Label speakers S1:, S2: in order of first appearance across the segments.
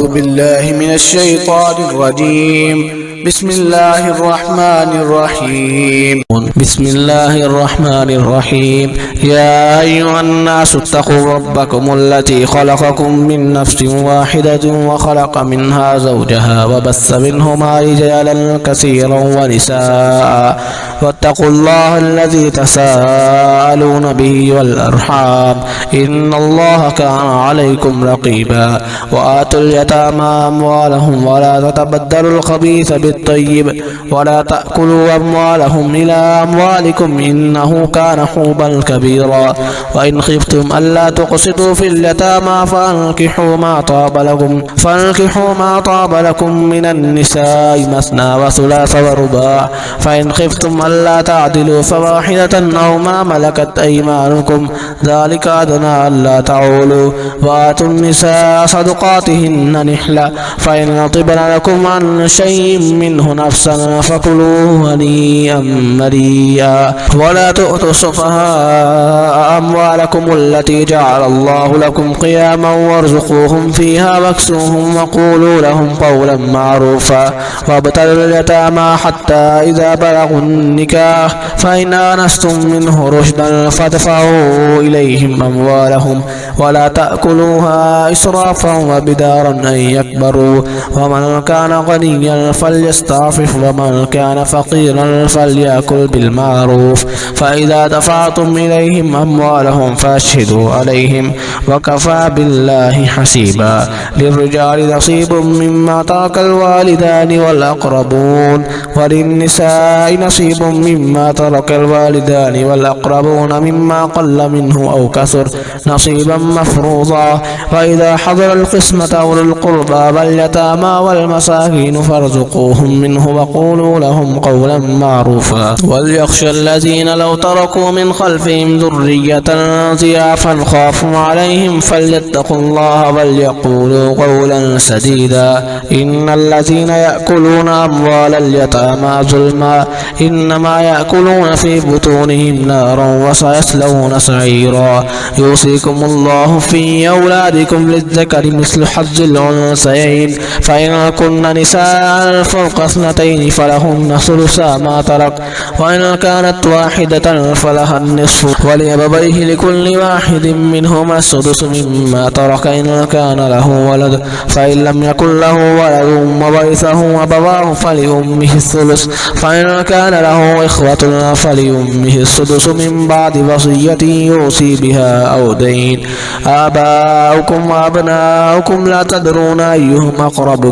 S1: أعوذ بالله من الشيطان الرجيم. بسم الله الرحمن الرحيم. بسم الله الرحمن الرحيم. يا أيها الناس اتقوا ربكم الذي خلقكم من نفس واحدة وخلق منها زوجها وبث منهما رجالا كثيرا ونساء واتقوا الله الذي تساءلون به والأرحام إن الله كان عليكم رقيبا. وآتوا اليتامى أموالهم ولا تتبدلوا الخبيث بالطيب ولا تأكلوا أموالهم إلى أموالكم إنه كان حوبا كبيرا. وإن خفتم ألا تقسطوا في اليتامى فانكحوا ما طاب لكم من النساء مثنى وثلاث ورباع فإن خفتم ألا تعدلوا فواحدة أو ما ملكت أيمانكم ذلك أدنى ألا تعولوا. وآتوا النساء صدقاتهن نحلة فإن طبن لكم عن شيء منه نفسا فكلوه هنيئا مريئا. ولا تؤتوا السفهاء أموالكم التي جعل الله لكم قياما وارزقوهم فيها واكسوهم وقولوا لهم قولا معروفا. وابتلوا اليتامى حتى إذا بلغوا النكاح فإن آنستم منه رشدا فادفعوا إليهم أموالهم ولا تأكلوها إسرافا وبدارا أن يكبروا. ومن كان غنيا فليستعفف ومن كان فقيرا فليأكل بالمعروف. فإذا دفعتم إليهم أموالهم فاشهدوا عليهم وكفى بالله حسيبا. للرجال نصيب مما ترك الوالدان والأقربون وللنساء نصيب مما ترك الوالدان والأقربون مما قل منه أو كثر نصيبا مفروضا. وإذا حضر القسمة أولو القربى واليتامى والمساكين فارزقوهم منه وقولوا لهم قولا معروفا. وليخشى الذين لو تركوا من خلفهم ذرية ضعافا خافوا عليهم فليتقوا الله وليقولوا قولا سديدا. إن الذين يأكلون أموال اليتامى ظلما إنما يأكلون في بطونهم نارا وسيصلون سعيرا. يوصيكم الله في أولادكم للذكر مثل حظ الأنثيين فإن كن نساء فوق اثنتين فلهن ثلثا ما ترك وإن كانت واحدة فلها النصف ولأبويه لكل واحد منهما السدس مما ترك إن كان له ولد فإن لم يكن له ولد وورثه أبواه فلأمه الثلث فإن كان له إخوة فلأمه السدس من بعد وصية يوصي بها أو دين. آباؤكم وأبناؤكم لا تدرون أيهم أقرب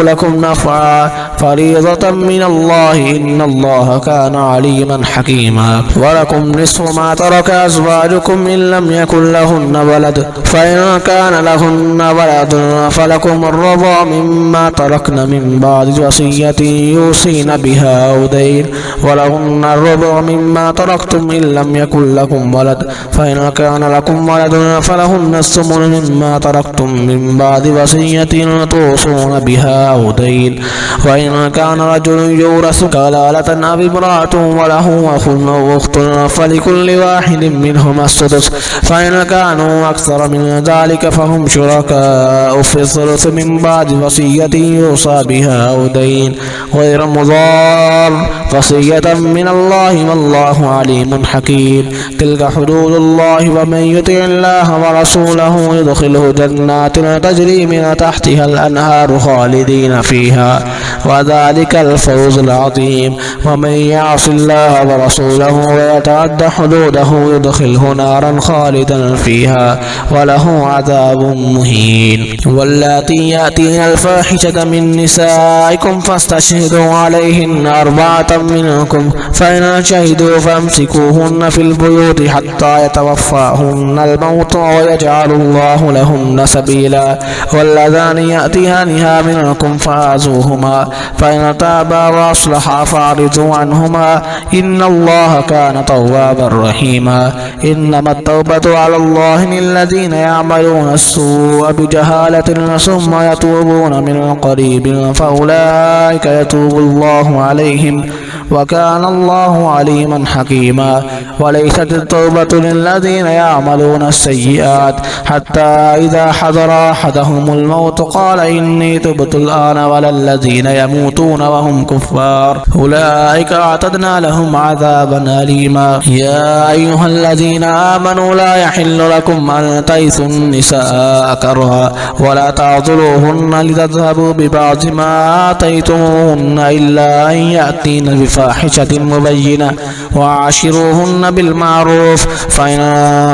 S1: لكم نفعا فريضة من الله إن الله كان عليما حكيما. ولكم نصف ما ترك أزواجكم إن لم يكن لهن ولد فإن كان لهن ولد فلكم الربع مما تركن من بعد وصية يوصين بها أو دين. ولهن الربع مما تركتم إن لم يكن لكم ولد فإن كان لكم ولد فلهن الثمن مما تركتم من بعد وصية توصون بها أو دين. وإن كان رجل يورث كلالة أو امرأة وله أخ أو أخت فلكل واحد منهما السدس فإن كانوا أكثر من ذلك فهم شركاء في الثلث من بعد وصية يوصى بها أو دين غير مضار وصية من الله والله عليم حكيم. تلك حدود الله ومن يطع الله ورسوله يدخله جنات تجري من تحتها الأنهار خالدين فيها وذلك الفوز العظيم. ومن يعص الله ورسوله ويتعد حدوده يدخله نارا خالدا فيها وله عذاب مهين. واللاتي يأتين الفاحشة من نسائكم فاستشهدوا عليهن 4 منكم فإن شهدوا فامسكوهن في البيوت حتى يتوفاهن الموت ويجعل الله لهن سبيلا. واللذان يأتيانها منكم فآذوهما فإن تابا وأصلحا فأعرضوا عنهما إن الله كان توابا رحيما إنما التوبة على الله للذين يعملون السوء بجهالة ثم يتوبون من قريب فأولئك يتوب الله عليهم وكان الله عليما حكيما وليست التوبة للذين يعملون السيئات حتى إذا حضر أحدهم الموت قال إني تبت الآن ولا الذين يموتون وهم كفار أولئك أعتدنا لهم عذابا أليما يا أيها الذين آمنوا لا يحل لكم أن ترثوا النساء كرها ولا تعضلوهن لتذهبوا ببعض ما آتيتموهن إلا أن يأتين بفاحشة مبينة وعاشروهن بالمعروف فإن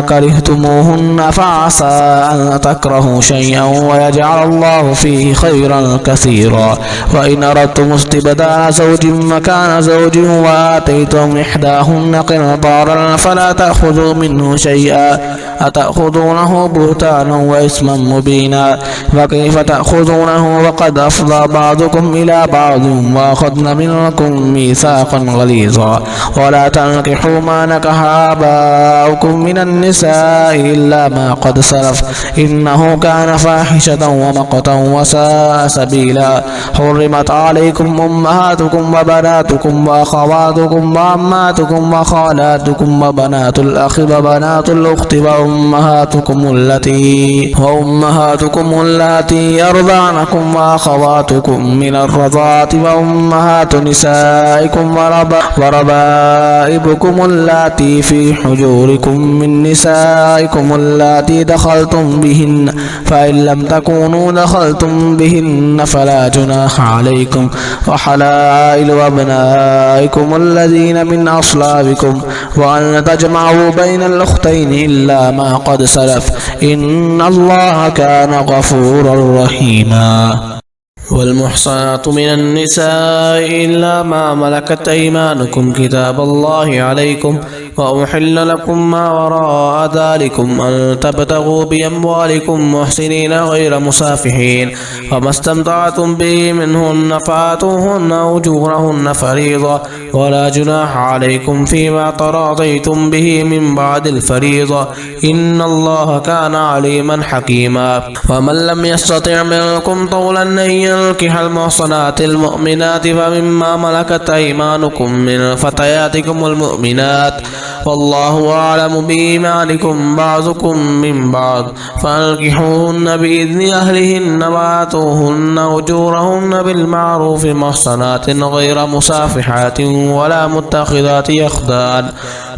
S1: كرهتموهن فعسى أن تكرهوا شيئا ويجعل الله فيه خيرا كثيرا وإن أردتم استبدال زوج مكان زوج وآتيتم إحداهن قنطارا فلا تأخذوا منه شيئا أتأخذونه بهتانا وإثما مبينا وكيف تأخذونه وقد أفضى بعضكم إلى بعض وأخذن منكم ميثاقا غليظا ولا تنكحوا ما نكح آباؤكم من النساء إلا ما قد سلف إنه كان فاحشة ومقتا وساء سبيلا حرمت عليكم أمهاتكم وبناتكم وأخواتكم وعماتكم وخالاتكم وبنات الأخ وبنات الأخت وأمهاتكم اللاتي يرضعنكم وأخواتكم من الرضاعة وأمهات نسائكم وربائبكم اللاتي في حجوركم من نسائكم اللاتي دخلتم بهن فإن لم تكونوا دخلتم بهن فلا جناح عليكم وحلائل أبنائكم الذين من أصلابكم وأن تجمعوا بين الأختين إلا ما قد سلف إن الله كان غفورا رحيما والمحصنات من النساء إلا ما ملكت أيمانكم كتاب الله عليكم وأحل لكم ما وراء ذلكم أن تبتغوا بأموالكم محسنين غير مسافحين وما استمتعتم به منهن فآتوهن أجورهن فريضة ولا جناح عليكم فيما تراضيتم به من بعد الفريضة إن الله كان عليما حكيما ومن لم يستطع منكم طولا أن ينكح المحصنات المؤمنات فمما ملكت أيمانكم من فتياتكم المؤمنات والله أعلم بإيمانكم بعضكم من بعض فأنكحوهن بإذن أهلهن وآتوهن أجورهن بالمعروف محصنات غير مسافحات ولا متخذات أخدان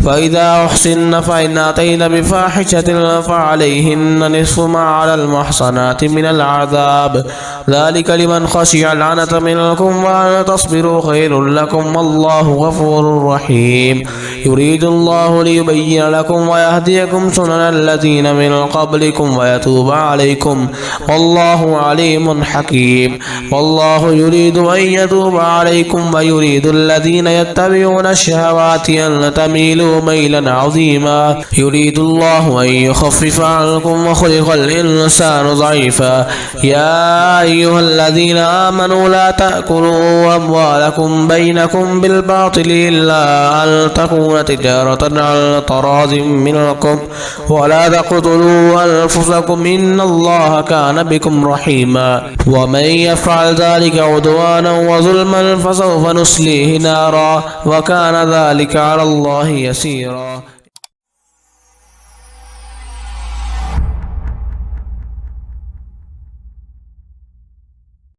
S1: فإذا أحسن فإن أتين بفاحشة فعليهن نصف ما على المحصنات من العذاب ذلك لمن خشي العنة منكم وأن تصبروا خير لكم والله غفور رحيم يريد الله ليبين لكم ويهديكم سنن الذين من قبلكم ويتوب عليكم والله عليم حكيم والله يريد أن يتوب عليكم ويريد الذين يتبعون الشهوات أن تميلوا ميلا عظيما يريد الله أن يخفف عنكم وخلق الإنسان ضعيفا يا أيها الذين آمنوا لا تأكلوا أموالكم بينكم بالباطل إلا أن تكون تجارة عن تراض منكم ولا تقتلوا أنفسكم إن الله كان بكم رحيما ومن يفعل ذلك عدوانا وظلما فسوف نصليه نارا وكان ذلك على الله يسيرا